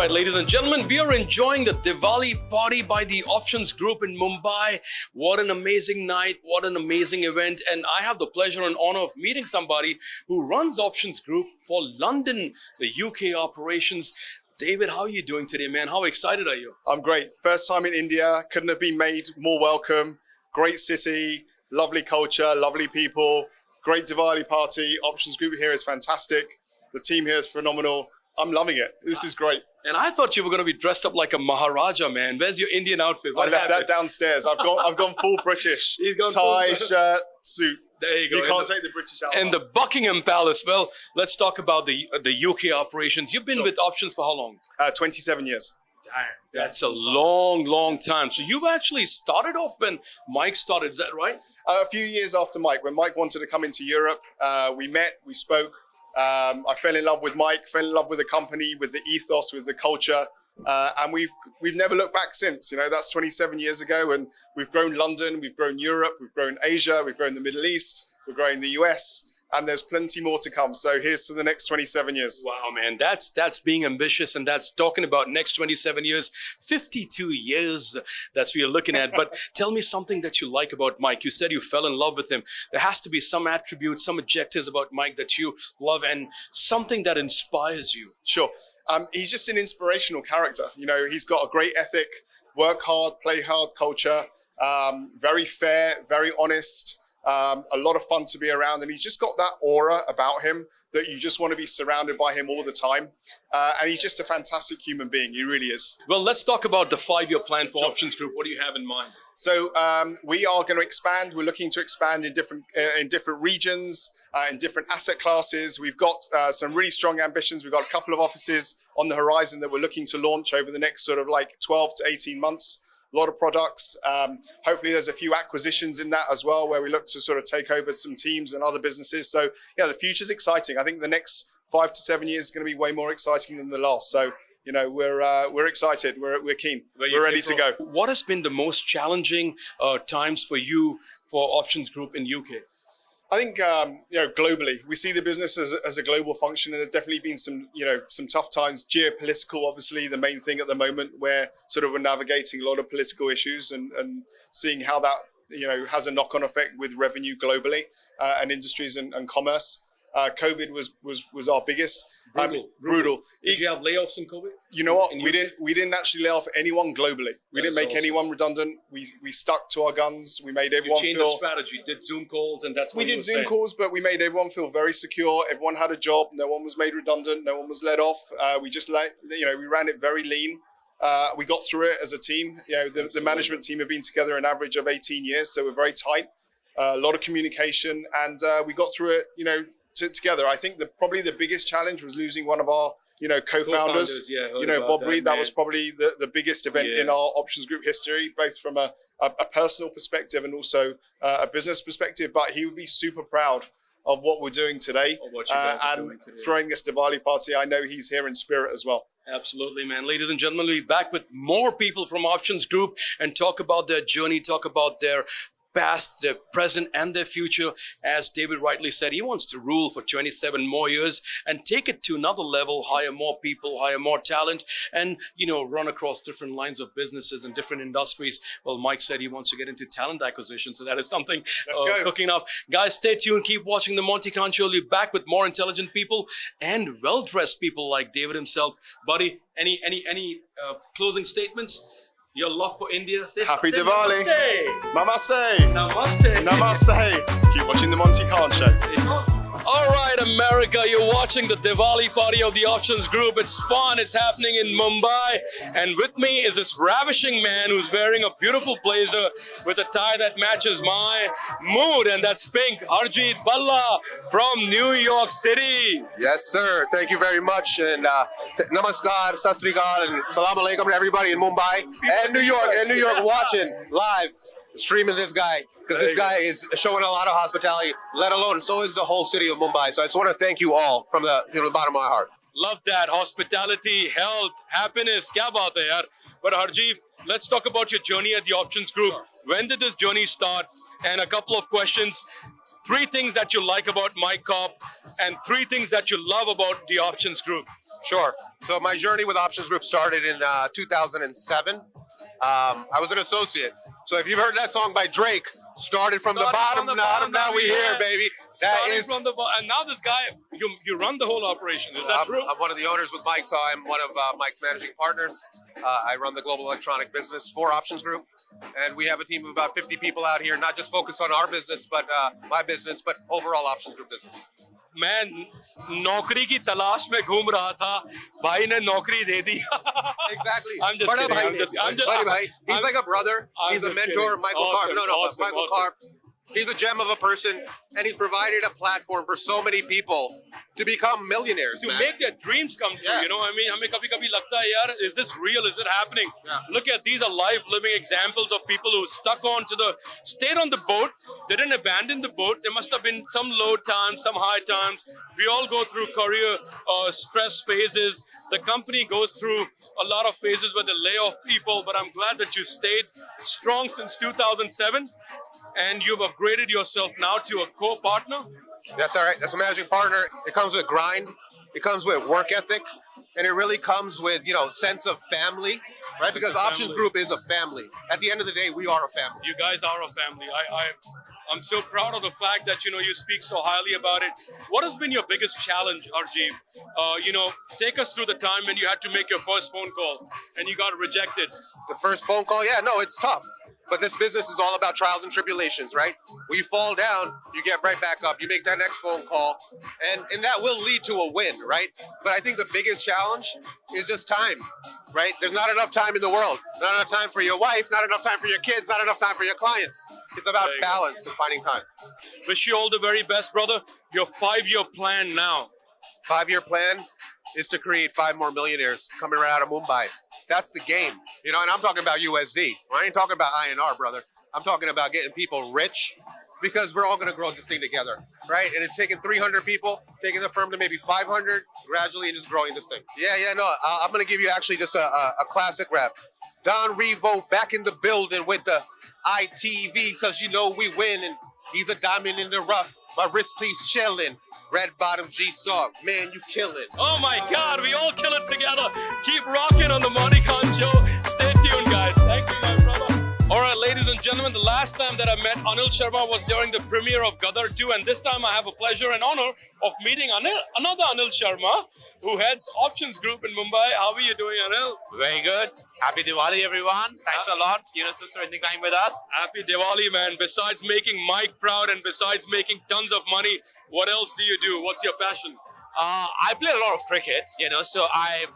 right, ladies and gentlemen, we are enjoying the Diwali party by the Options Group in Mumbai. What an amazing night, what an amazing event. And I have the pleasure and honor of meeting somebody who runs Options Group for London, the UK operations. David, how are you doing today, man? How excited are you? I'm great. First time in India. Couldn't have been made more welcome. Great city, lovely culture, lovely people, great Diwali party. Options Group here is fantastic. The team here is phenomenal. I'm loving it. This is great. And I thought you were going to be dressed up like a Maharaja, man. Where's your Indian outfit? I left that downstairs. I've gone full British. Tie, shirt, suit. There you go. You can't take the British out. And the Buckingham Palace. Well, let's talk about the UK operations. You've been with Options for how long? 27 years. Damn, that's a long time. So you actually started off when Mike started, is that right? A few years after Mike. When Mike wanted to come into Europe, we met, we spoke. I fell in love with Mike, fell in love with the company, with the ethos, with the culture. And we've never looked back since. You know, that's 27 years ago, and we've grown London, we've grown Europe, we've grown Asia, we've grown the Middle East, we're growing the US, and there's plenty more to come. So here's to the next 27 years. Wow, man, that's being ambitious, and that's talking about next 27 years, 52 years that we're looking at. But tell me something that you like about Mike. You said you fell in love with him. There has to be some attributes, some adjectives about Mike that you love, and something that inspires you. Sure. He's just an inspirational character. You know, he's got a great ethic, work hard, play hard culture, very fair, very honest, a lot of fun to be around. And he's just got that aura about him that you just want to be surrounded by him all the time. And he's just a fantastic human being. He really is. Well, let's talk about the 5-year plan for Options Group. What do you have in mind? So we are going to expand. We're looking to expand in different regions, in different asset classes. We've got some really strong ambitions. We've got a couple of offices on the horizon that we're looking to launch over the next sort of like 12 to 18 months. A lot of products. Hopefully there's a few acquisitions in that as well, where we look to sort of take over some teams and other businesses. So yeah, the future's exciting. I think the next 5 to 7 years is going to be way more exciting than the last. So, you know, we're excited. We're keen. We're ready to go. What has been the most challenging times for you for Options Group in UK? I think, you know, globally, we see the business as a global function, and there's definitely been some, you know, some tough times. Geopolitical, obviously, the main thing at the moment, where sort of we're navigating a lot of political issues and seeing how that, you know, has a knock-on effect with revenue globally and industries and commerce. COVID was our biggest. Brutal. Did you have layoffs in COVID? You know what? We didn't actually lay off anyone globally. We didn't make anyone redundant. We stuck to our guns. We made everyone feel. You changed the strategy. Did Zoom calls, and that's what we did. Zoom calls, but we made everyone feel very secure. Everyone had a job. No one was made redundant. No one was let off. We just we ran it very lean. We got through it as a team. You know, the management team have been together an average of 18 years, so we're very tight. A lot of communication, and we got through it. You know, together. I think probably the biggest challenge was losing one of our, you know, co-founders. Bob Reed. That was probably the biggest event in our Options Group history, both from a personal perspective and also a business perspective. But he would be super proud of what we're doing today, throwing this Diwali party. I know he's here in spirit as well. Absolutely, man. Ladies and gentlemen, we'll be back with more people from Options Group and talk about their journey, talk about their past, their present, and their future. As David rightly said, he wants to rule for 27 more years and take it to another level, hire more people, hire more talent, and, you know, run across different lines of businesses and different industries. Well, Mike said he wants to get into talent acquisition, so that is something cooking up. Guys, stay tuned. Keep watching the Monty Khan Show. We'll be back with more intelligent people and well-dressed people like David himself. Buddy, any closing statements? Your love for India. Happy Diwali. Namaste. Namaste. Namaste. Keep watching the Monty Khan Show. All right, America, you're watching the Diwali party of the Options Group. It's fun. It's happening in Mumbai. And with me is this ravishing man who's wearing a beautiful blazer with a tie that matches my mood. And that's pink. Harjeet Balla from New York City. Yes, sir. Thank you very much. And namaskar, sat sri akal, and salam alaikum to everybody in Mumbai and New York watching live, streaming this guy. Because this guy is showing a lot of hospitality, let alone so is the whole city of Mumbai. So I just want to thank you all from the bottom of my heart. Love that. Hospitality, health, happiness. Kya baat hai yaar? But Harjeet, let's talk about your journey at the Options Group. When did this journey start? And a couple of questions. 3 things that you like about Mike Kopp and 3 things that you love about the Options Group. Sure. So my journey with Options Group started in 2007. I was an associate. So if you've heard that song by Drake, started from the bottom, now we here, baby. That Starting is. from the and now this guy, you run the whole operation. Is that true? I'm one of the owners with Mike, so I'm one of Mike's managing partners. I run the global electronic business for Options Group, and we have a team of about 50 people out here, not just focused on our business, but my business, but overall Options Group business. मैं नौकरी की तलाश में घूम रहा था भाई ने नौकरी दे दी Exactly. I'm just kidding. Buddy bhai. He's like a brother. He's a mentor. Kidding. Michael Awesome, Karp. No, awesome, Michael awesome. Karp. He's a gem of a person, and he's provided a platform for so many people to become millionaires. to man. make their dreams come true. Yeah. You know what I mean? हमें कभी-कभी लगता है यार, is this real? Is it happening? Yeah. Look at these are live living examples of people who stuck on to the stayed on the boat. They didn't abandon the boat. There must have been some low times, some high times. We all go through career stress phases. The company goes through a lot of phases where they lay off people. But I'm glad that you stayed strong since 2007, and you've upgraded yourself now to a co-partner. That's all right. That's a managing partner. It comes with grind. It comes with work ethic, and it really comes with sense of family, right? Because Options Group is a family. At the end of the day, we are a family. You guys are a family. I'm so proud of the fact that you speak so highly about it. What has been your biggest challenge, Arjeeb? Take us through the time when you had to make your first phone call and you got rejected. The first phone call, yeah, no, it's tough. But this business is all about trials and tribulations, right? When you fall down, you get right back up. You make that next phone call, and that will lead to a win, right? But I think the biggest challenge is just time, right? There's not enough time in the world. Not enough time for your wife, not enough time for your kids, not enough time for your clients. It's about balance and finding time. Wish you all the very best, brother. Your 5-year plan now. 5-year plan is to create 5 more millionaires coming right out of Mumbai. That's the game, and I'm talking about USD. I ain't talking about INR, brother. I'm talking about getting people rich because we're all going to grow this thing together, right? And it's taking 300 people, taking the firm to maybe 500, gradually just growing this thing. Yeah, no, I'm going to give you actually just a classic rap. Don Revo back in the building with the ITV because we win, and he's a diamond in the rough. My wrist piece chillin'. Red bottom G-Star. Man, you killin'. Oh my God, we all kill it together. Keep rocking on the Monty Khan Show. Stay tuned, guys. Thank you, my brother. All right, ladies and gentlemen, the last time that I met Anil Sharma was during the premiere of Gadar 2, and this time I have a pleasure and honor of meeting another Anil Sharma, who heads Options Group in Mumbai. How are you doing, Anil? Very good. Happy Diwali, everyone. Thanks a lot, for spending time with us. Happy Diwali, man. Besides making Mike proud and besides making tons of money, what else do you do? What's your passion? I play a lot of cricket, so I'm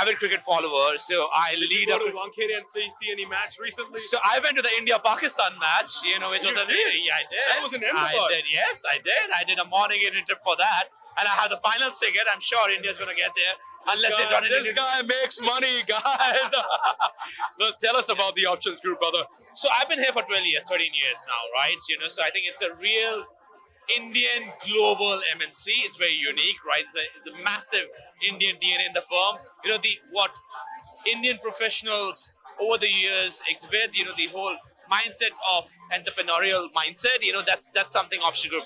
avid cricket follower. So I lead Go up. to Wankhede and see any match recently? So I went to the India-Pakistan match, which was You did? yeah, I did. That was in Ahmedabad. I did. Yes, I did. I did a morning Indian trip for that. And I have the final ticket. I'm sure India's going to get there unless they run it. This guy makes money, guys. Look, tell us about the Options Group, brother. So I've been here for 12 years, 13 years now, right? So I think it's a real Indian global MNC. It's very unique, right? It's a massive Indian DNA in the firm. What Indian professionals over the years exhibit, the whole mindset of entrepreneurial mindset, that's something Option Group,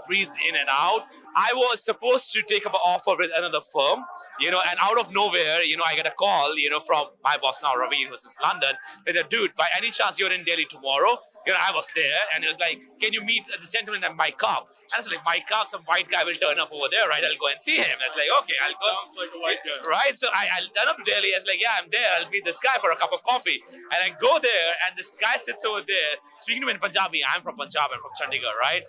breathes in and out. I was supposed to take up an offer with another firm, and out of nowhere, I get a call, from my boss now, Ravi, who's in London. He said, dude, by any chance you're in Delhi tomorrow? I was there, and he was like, can you meet this gentleman at Mike Kopp? And I was like, Mike Kopp, some white guy will turn up over there, right? I'll go and see him. I was like, okay, I'll go. Sounds like a white guy. Right, so I'll turn up to Delhi. I was like, yeah, I'm there. I'll meet this guy for a cup of coffee. And I go there, and this guy sits over there, speaking to me in Punjabi. I'm from Punjab, I'm from Chandigarh, right?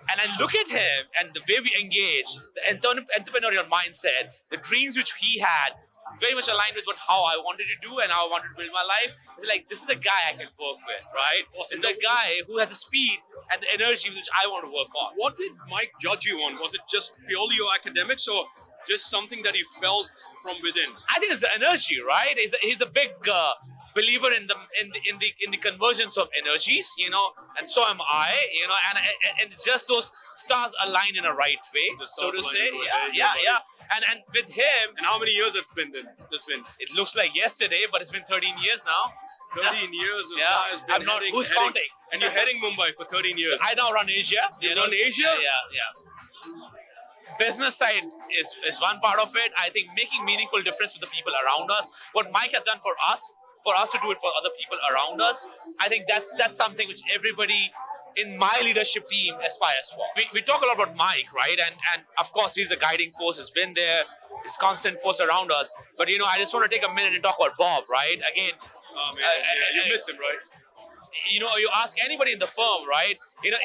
And I look at him and the way we engage, the entrepreneurial mindset, the dreams which he had, very much aligned with how I wanted to do and how I wanted to build my life. It's like, this is a guy I can work with, right? This is a guy who has the speed and the energy which I want to work on. What did Mike judge you on? Was it just purely your academics or just something that he felt from within? I think it's the energy, right? He's a big believer in the convergence of energies, and so am I, and just those stars align in a right way, so to say. Yeah. And with him, And how many years it's been then? it looks like yesterday, but it's been 13 years now. 13 years. This Yeah, guy has been I'm not. Who's heading- counting? And you're heading Mumbai for 13 years. So I now run Asia. You run Asia? Yeah. Business side is one part of it. I think making meaningful difference to the people around us. What Mike has done for us to do it for other people around us, I think that's something which everybody in my leadership team aspires for. We talk a lot about Mike, right? And of course, he's a guiding force. He's been there. He's a constant force around us. But, I just want to take a minute and talk about Bob, right? Again, Oh, man. You miss him, right? you ask anybody in the firm, right?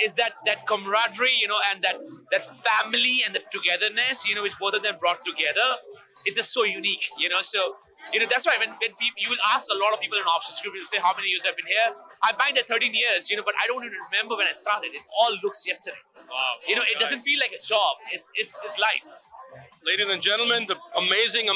Is that camaraderie, and that family and the togetherness, which both of them brought together, is just so unique, So, that's why when people, you will ask a lot of people in options group, you'll say, how many years I've been here? I bind at 13 years, but I don't even remember when I started. It all looks yesterday. Wow. It doesn't feel like a job. It's life. Ladies and gentlemen, the amazing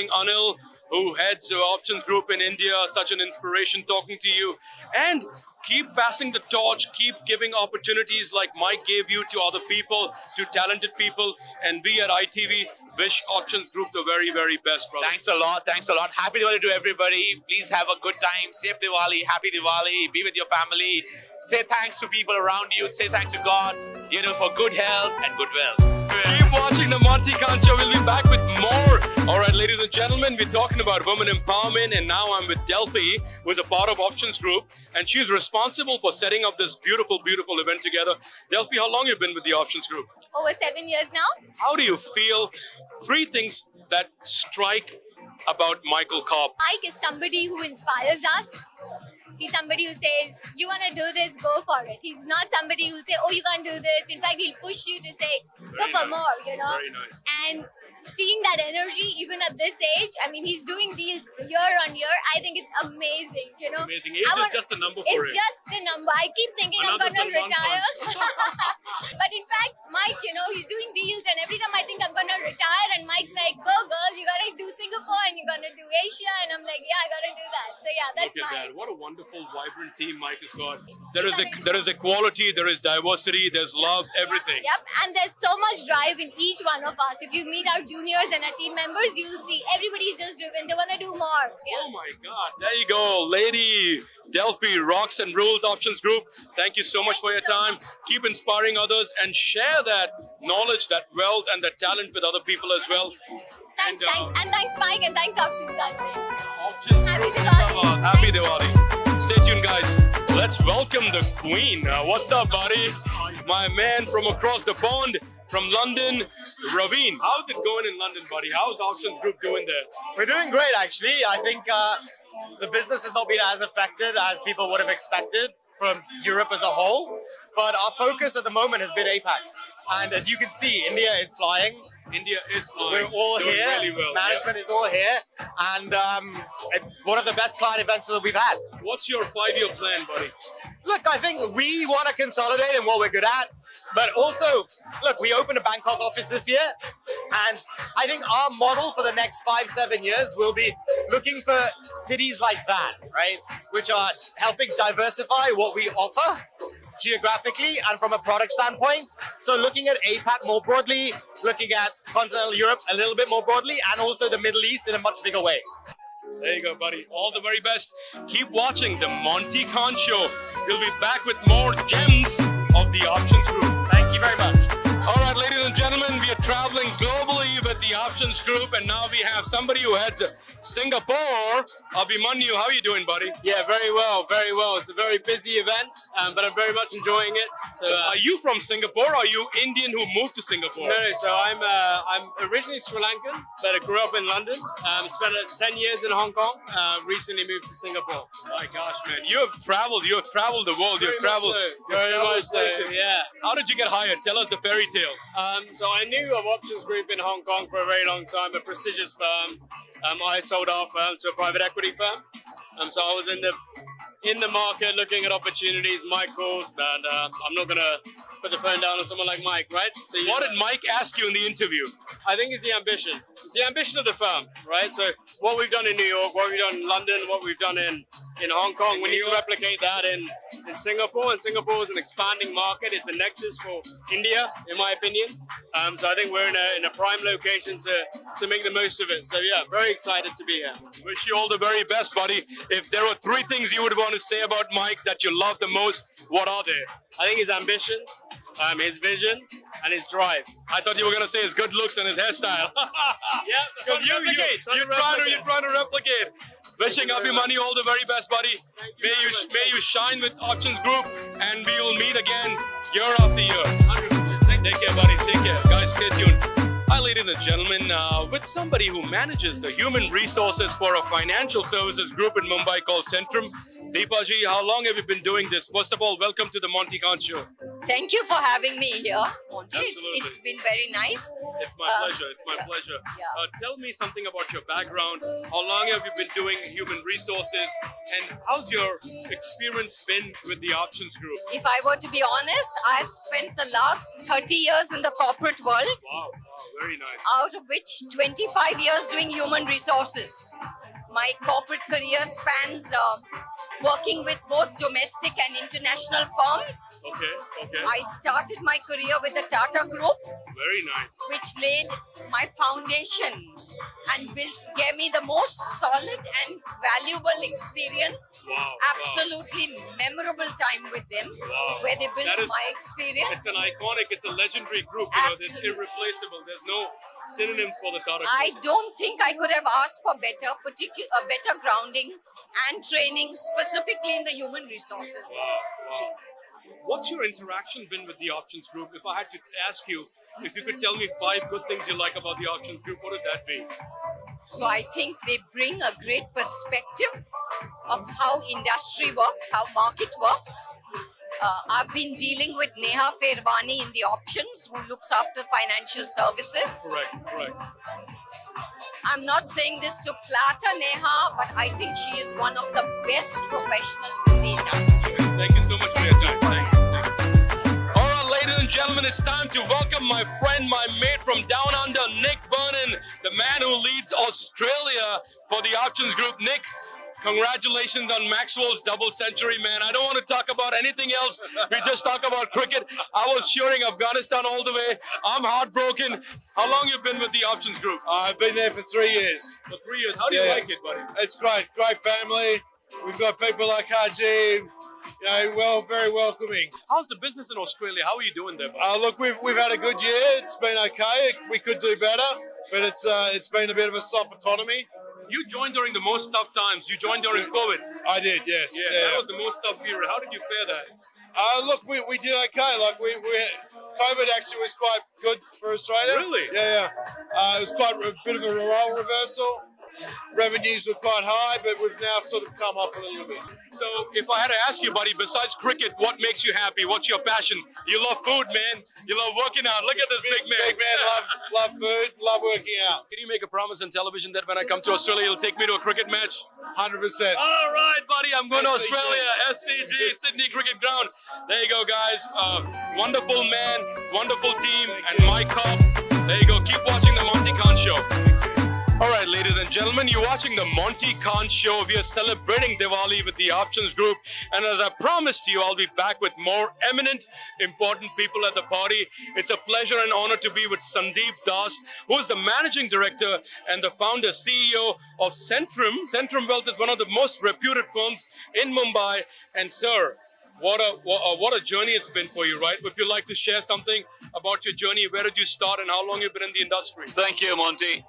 Anil, who heads the options group in India, such an inspiration talking to you. And keep passing the torch, keep giving opportunities like Mike gave you to other people, to talented people. And we at ITV wish options group the very, very best, brother. Thanks a lot. Happy Diwali to everybody. Please have a good time. Safe Diwali. Happy Diwali. Be with your family. Say thanks to people around you. Say thanks to God, for good health and goodwill. Keep watching the Monty Khan Show. We'll be back with more. All right, ladies and gentlemen, we're talking about women empowerment, and now I'm with Delphi, who is a part of Options Group, and she's responsible for setting up this beautiful, beautiful event together. Delphi, how long have you been with the Options Group? Over 7 years now. How do you feel? 3 things that strike about Michael Cobb. Mike is somebody who inspires us. He's somebody who says, you want to do this, go for it. He's not somebody who'll say, oh, you can't do this. In fact, he'll push you to say, go for more, Very nice. And seeing that energy, even at this age, he's doing deals year on year. I think it's amazing, Amazing. Age is just a number for It's him. just a number. I keep thinking Another I'm going to Salman retire. But in fact, Mike, he's doing deals, and every time I think I'm going to retire, and Mike's like, go girl, you got to do Singapore, and you're going to do Asia. And I'm like, yeah, I got to do that. So yeah, that's Look at Mike. that. What a wonderful, vibrant team Mike has got. There is equality, there is diversity, there's love, everything. Yep, and there's so much drive in each one of us. If you meet our juniors and our team members, you'll see everybody's just driven. They want to do more. Yeah. Oh my God. There you go. Lady Delphi, Rocks and Rules Options Group. Thank you so much for your time. Keep inspiring others and share that knowledge, that wealth, and that talent with other people as well. Thanks, And, thanks. And thanks, Mike, and thanks, Options, I'd say. Options Happy Group. Diwali. Happy Diwali. Stay tuned, guys. Let's welcome the Queen. What's up, buddy? My man from across the pond, from London, Raveen. How's it going in London, buddy? How's Options Group doing there? We're doing great, actually. I think the business has not been as affected as people would have expected from Europe as a whole. But our focus at the moment has been APAC. And as you can see, India is flying. India is flying. We're all Doing here. really well. Management is all here. And it's one of the best client events that we've had. What's your 5-year plan, buddy? Look, I think we want to consolidate in what we're good at. But also, look, we opened a Bangkok office this year. And I think our model for the next 5-7 years will be looking for cities like that, right? Which are helping diversify what we offer geographically and from a product standpoint. So looking at APAC more broadly, looking at continental Europe a little bit more broadly, and also the Middle East in a much bigger way. There you go, buddy. All the very best. Keep watching the Monty Khan Show. We'll be back with more gems of the Options Group. Thank you very much. All right, ladies and gentlemen, we are traveling globally with the Options Group, and now we have somebody who heads Singapore. Abhimanyu, how are you doing, buddy? Yeah, very well, very well. It's a very busy event, but I'm very much enjoying it. So, Are you from Singapore, or are you Indian who moved to Singapore? no, so I'm originally Sri Lankan, but I grew up in London. Spent 10 years in Hong Kong. Recently moved to Singapore. My gosh, man, you have traveled the world. You've traveled. Very much so. Yeah. How did you get hired? Tell us the fairy tale. So I knew of Options Group in Hong Kong for a very long time, a prestigious firm. I sold our firm to a private equity firm. So I was in the market looking at opportunities. Mike called, and I'm not going to put the phone down on someone like Mike, right? So What did Mike ask you in the interview? I think it's the ambition. It's the ambition of the firm, right? So what we've done in New York, what we've done in London, what we've done in Hong Kong, we need to replicate that in Singapore. And Singapore is an expanding market. It's the nexus for India, in my opinion. So I think we're in a prime location to make the most of it. So yeah, very excited to be here. Wish you all the very best, buddy. If there were three things you would want to say about Mike that you love the most, what are they? I think his ambition, his vision, and his drive. I thought you were going to say his good looks and his hairstyle. Yeah, You're trying to replicate. Wishing Abhimanyu all the very best, buddy. May you shine with Options Group, and we will meet again year after year. Take care, buddy. Take care. Guys, stay tuned. Hi, ladies and gentlemen. With somebody who manages the human resources for a financial services group in Mumbai called Centrum. Deepaji, how long have you been doing this? First of all, welcome to the Monty Khan Show. Thank you for having me here, Monty. Absolutely. It's been very nice. It's my pleasure. It's my pleasure. Yeah. Tell me something about your background. How long have you been doing human resources? And how's your experience been with the Options Group? If I were to be honest, I've spent the last 30 years in the corporate world, Wow, very nice. out of which 25 years doing human resources. My corporate career spans working with both domestic and international firms. Okay. I started my career with the Tata Group, Very nice. which laid my foundation and gave me the most solid and valuable experience. Wow. Absolutely memorable time with them, Wow. where they built That is- my experience. It's an iconic, it's a legendary group. You know, it's Absolutely. irreplaceable. There's no synonyms for the Tata Group. I don't think I could have asked for better grounding and training, specifically in the human resources. Wow. What's your interaction been with the Options Group? If I had to ask you, if you could tell me 5 good things you like about the Options Group, what would that be? So I think they bring a great perspective of how industry works, how market works. I've been dealing with Neha Fairwani in the options, who looks after financial services. Correct. I'm not saying this to flatter Neha, but I think she is one of the best professionals in the industry. Thank you so much for Thank your you time. for Thank you. All right, ladies and gentlemen, it's time to welcome my friend, my mate from down under, Nick Burnham, the man who leads Australia for the Options Group. Nick, congratulations on Maxwell's double century, man. I don't want to talk about anything else. We just talk about cricket. I was cheering Afghanistan all the way. I'm heartbroken. How long you been with the Options Group? I've been there for 3 years. For 3 years. How do you Yeah. like it, buddy? It's great family. We've got people like Haji, very welcoming. How's the business in Australia? How are you doing there, buddy? Look, we've had a good year. It's been okay. We could do better, but it's been a bit of a soft economy. You joined during the most tough times. You joined during COVID. I did, yes. Yeah, that was the most tough period. How did you fare that? Look, we did okay. Like COVID actually was quite good for Australia. Really? Yeah. It was quite a bit of a role reversal. Revenues were quite high, but we've now sort of come off a little bit. So, if I had to ask you, buddy, besides cricket, what makes you happy? What's your passion? You love food, man. You love working out. Look at this big man. Big man, love food, love working out. Can you make a promise on television that when I come to Australia, you'll take me to a cricket match? 100%. All right, buddy. I'm going to SCG. Australia. SCG, Sydney Cricket Ground. There you go, guys. Wonderful man, wonderful team, and Mike Cobb. There you go. Keep watching the Monty Khan Show. All right, ladies and gentlemen, you're watching the Monty Khan Show. We are celebrating Diwali with the Options Group. And as I promised you, I'll be back with more eminent, important people at the party. It's a pleasure and honor to be with Sandeep Das, who is the managing director and the founder, CEO of Centrum. Centrum Wealth is one of the most reputed firms in Mumbai. And sir, what a journey it's been for you, right? If you'd like to share something about your journey, where did you start and how long you've been in the industry? Thank you, Monty.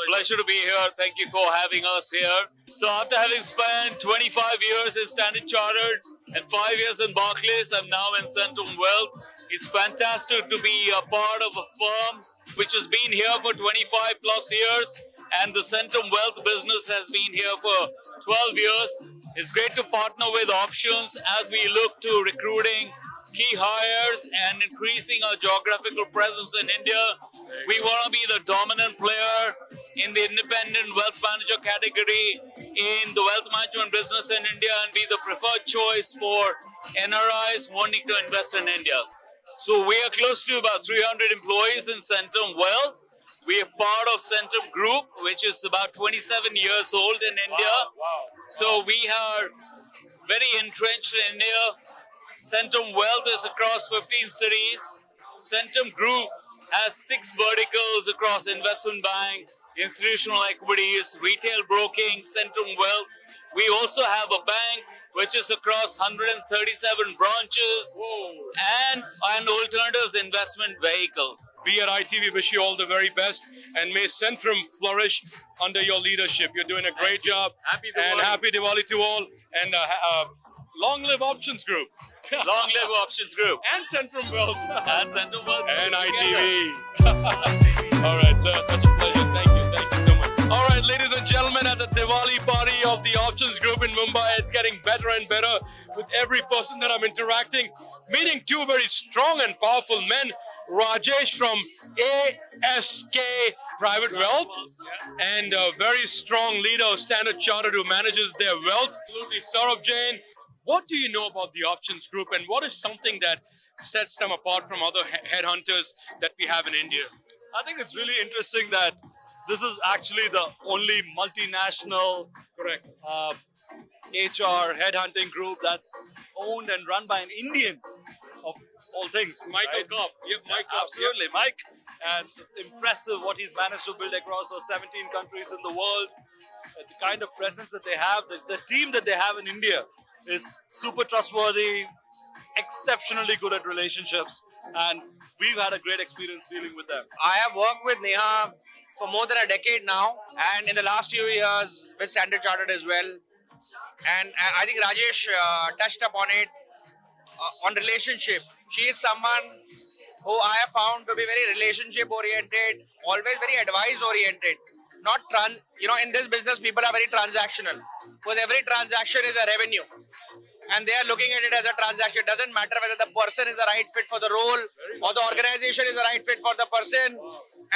Pleasure to be here. Thank you for having us here. So after having spent 25 years in Standard Chartered and 5 years in Barclays, I'm now in Centrum Wealth. It's fantastic to be a part of a firm which has been here for 25 plus years, and the Centrum Wealth business has been here for 12 years. It's great to partner with Options as we look to recruiting key hires and increasing our geographical presence in India. We want to be the dominant player in the independent wealth manager category in the wealth management business in India and be the preferred choice for NRIs wanting to invest in India. So we are close to about 300 employees in Centrum Wealth. We are part of Centrum Group, which is about 27 years old in India. So we are very entrenched in India. Centrum Wealth is across 15 cities. Centrum Group has 6 verticals across investment bank, institutional equities, retail broking, Centrum Wealth. We also have a bank which is across 137 branches and an alternatives investment vehicle. We at ITV wish you all the very best and may Centrum flourish under your leadership. You're doing a great job. Happy And Diwali. happy Diwali to all. And long live Options Group. Long live Options Group. And Centrum Wealth. And Centrum Wealth. And together. ITV. All right, sir. Such a pleasure. Thank you. Thank you so much. All right, ladies and gentlemen, at the Diwali party of the Options Group in Mumbai, it's getting better and better with every person that I'm interacting. Meeting 2 very strong and powerful men. Rajesh from ASK Private Wealth and a very strong leader of Standard Chartered who manages their wealth. Absolutely. Saurabh Jain, what do you know about the Options Group and what is something that sets them apart from other headhunters that we have in India? I think it's really interesting that this is actually the only multinational Correct. HR headhunting group that's owned and run by an Indian of all things. Michael right? Kopp. Yep, Mike Kopp. Absolutely, Mike. And it's impressive what he's managed to build across those 17 countries in the world. The kind of presence that they have, the team that they have in India is super trustworthy, exceptionally good at relationships, and we've had a great experience dealing with them. I have worked with Neha for more than a decade now, and in the last few years with Standard Chartered as well. And I think Rajesh touched upon it on relationship. She is someone who I have found to be very relationship oriented, always very advice oriented. Not in this business, people are very transactional because every transaction is a revenue. And they are looking at it as a transaction. It doesn't matter whether the person is the right fit for the role or the organization is the right fit for the person.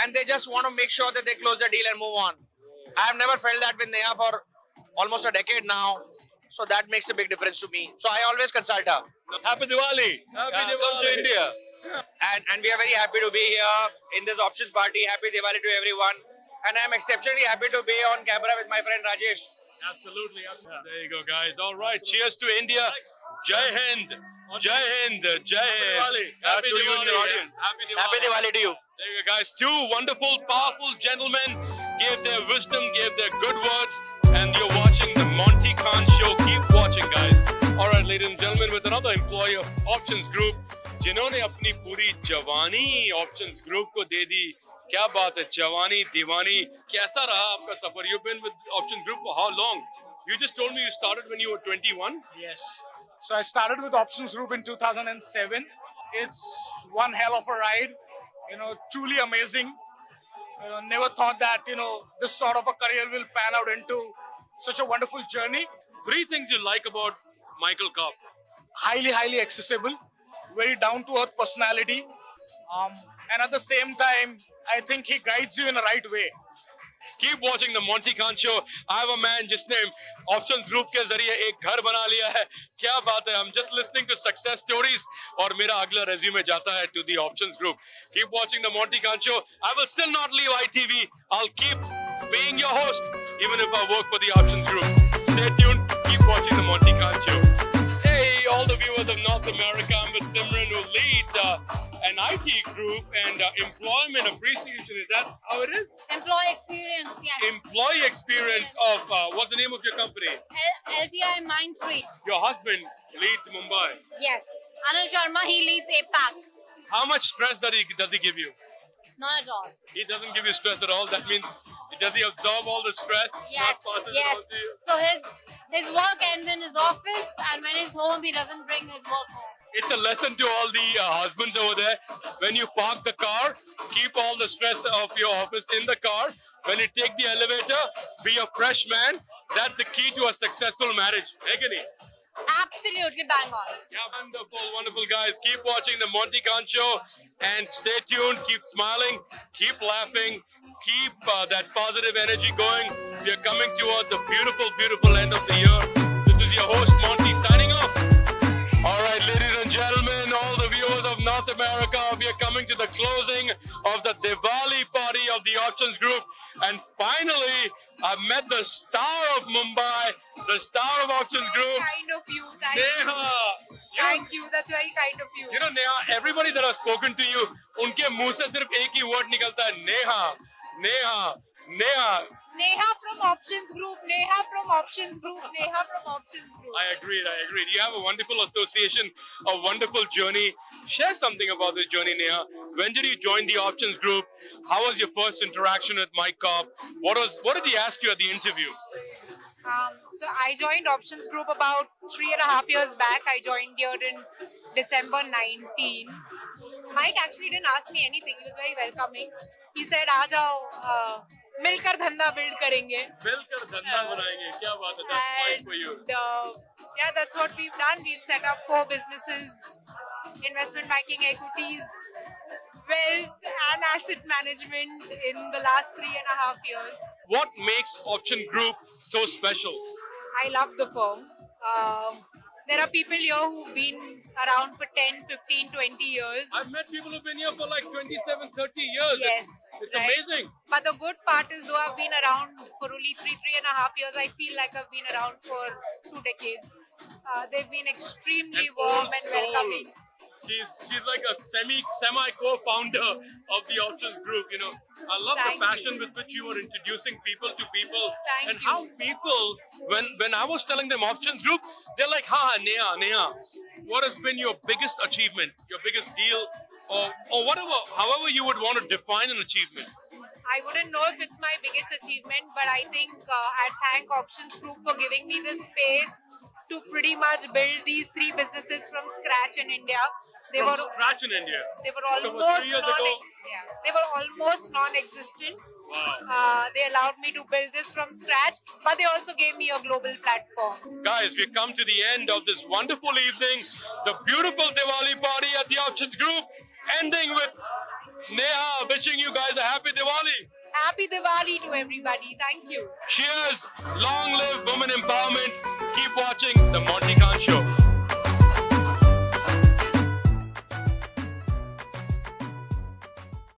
And they just want to make sure that they close the deal and move on. I have never felt that with Neha for almost a decade now. So that makes a big difference to me. So I always consult her. Happy Diwali! Happy Come to Diwali. India. And we are very happy to be here in this options party. Happy Diwali to everyone. And I'm exceptionally happy to be on camera with my friend Rajesh. Absolutely. There you go, guys. All right. Cheers to India. Jai Hind. Jai Hind. Jai Hind. Happy To you and Diwali. your audience. Happy Diwali to you. There you go, guys. 2 wonderful, powerful gentlemen gave their wisdom, gave their good words, and you're watching the Monty Khan Show. Keep watching, guys. All right, ladies and gentlemen, with another employee of Options Group, जिन्होंने अपनी पूरी जवानी Options Group को दे दी. क्या बात है, जवानी दीवानी. कैसा रहा आपका सफर? You've been with Options Group for how long? You just told me you started when you were 21. Yes. So I started with Options Group in 2007. It's one hell of a ride. Truly amazing. Never thought that, this sort of a career will pan out into such a wonderful journey. 3 things you like about Michael Kopp. Highly, highly accessible. Very down-to-earth personality. And at the same time, I think he guides you in the right way. Keep watching the Monty Khan Show. I have a man जिसने Options Group के जरिए एक घर बना लिया है. क्या बात है? I'm just listening to success stories और मेरा अगला resume जाता है to the Options Group. Keep watching the Monty Khan Show. I will still not leave ITV. I'll keep being your host even if I work for the Options Group. Stay tuned. Keep watching the Monty Khan Show. Hey, all the viewers of North America, I'm with Simran who leads an IT group and employment appreciation. Is that how it is? Employee experience, yes. Employee experience of what's the name of your company? LTI Mindtree. Your husband leads Mumbai. Yes. Anil Sharma, he leads APAC. How much stress does he give you? Not at all. He doesn't give you stress at all. That means does he absorb all the stress? Yes. Not pass it Yes. on to you? So his work ends in his office, and when he's home, he doesn't bring his work home. It's a lesson to all the husbands over there. When you park the car, keep all the stress of your office in the car. When you take the elevator, be a fresh man. That's the key to a successful marriage. Isn't it? Absolutely bang on. Yeah, wonderful, wonderful guys. Keep watching the Monty Khan Show and stay tuned. Keep smiling, keep laughing, keep that positive energy going. We are coming towards a beautiful, beautiful end of the year. This is your host, Monty, signing off. All right, ladies and gentlemen, all the viewers of North America. the closing of the Diwali party of the Options Group. And finally, I met the star of Mumbai, the star of Options Group, Kind of you. Neha. Thank you. That's very kind of you. You know, Neha, everybody that I've spoken to you, उनके मुंह से सिर्फ एक ही word निकलता है, Neha, Neha, Neha. Neha from Options Group. Neha from Options Group. Neha from Options Group. I agreed. You have a wonderful association, a wonderful journey. Share something about this journey, Neha. When did you join the Options Group? How was your first interaction with Mike Cobb? What did he ask you at the interview? So I joined Options Group about 3.5 years back. I joined here in December 19. Mike actually didn't ask me anything. He was very welcoming. He said, "आ जाओ, मिलकर धंधा build करेंगे." मिलकर धंधा बनाएंगे. क्या बात है? That's fine for you. Yeah, that's what we've done. We've set up 4 businesses: investment banking, equities, wealth, and asset management in the last 3.5 years. What makes Option Group so special? I love the firm. There are people here who've been around for 10, 15, 20 years. I've met people who've been here for like 27, 30 years. Yes. It's right? amazing. But the good part is, though I've been around for only 3.5 years, I feel like I've been around for 2 decades. They've been extremely warm and welcoming. She's like a semi co-founder of the Options Group. You know, I love the passion with which you are introducing people to people. Thank you. How people, when I was telling them Options Group, they're like, Neha, what has been your biggest achievement, your biggest deal, or whatever, however you would want to define an achievement? I wouldn't know if it's my biggest achievement, but I think I thank Options Group for giving me the space to pretty much build these 3 businesses from scratch in India. They were scratch in India. They were So almost 3 years ago. They were almost non-existent. Wow. They allowed me to build this from scratch, but they also gave me a global platform. Guys, we've come to the end of this wonderful evening, the beautiful Diwali party at the Options Group, ending with Neha wishing you guys a happy Diwali. Happy Diwali to everybody. Thank you. Cheers. Long live women empowerment. Keep watching the Monty Khan Show.